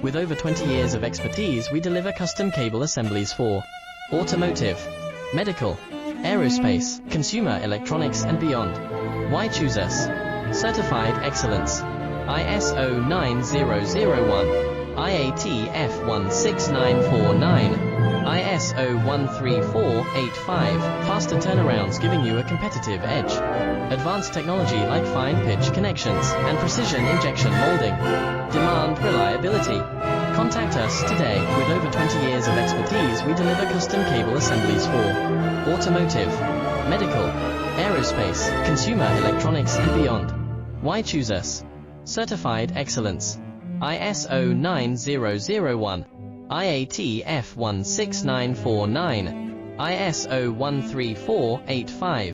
With over 20 years of expertise, we deliver custom cable assemblies for automotive, medical, aerospace, consumer electronics and beyond. Why choose us? Certified excellence. ISO 9001, IATF 16949, ISO 13485, faster turnarounds giving you a competitive edge. Advanced technology like fine pitch connections and precision injection molding. Demand reliability. Contact us today. With over 20 years of expertise, we deliver custom cable assemblies for automotive, medical, aerospace, consumer electronics and beyond. Why choose us? Certified excellence. ISO 9001, IATF 16949, ISO 13485.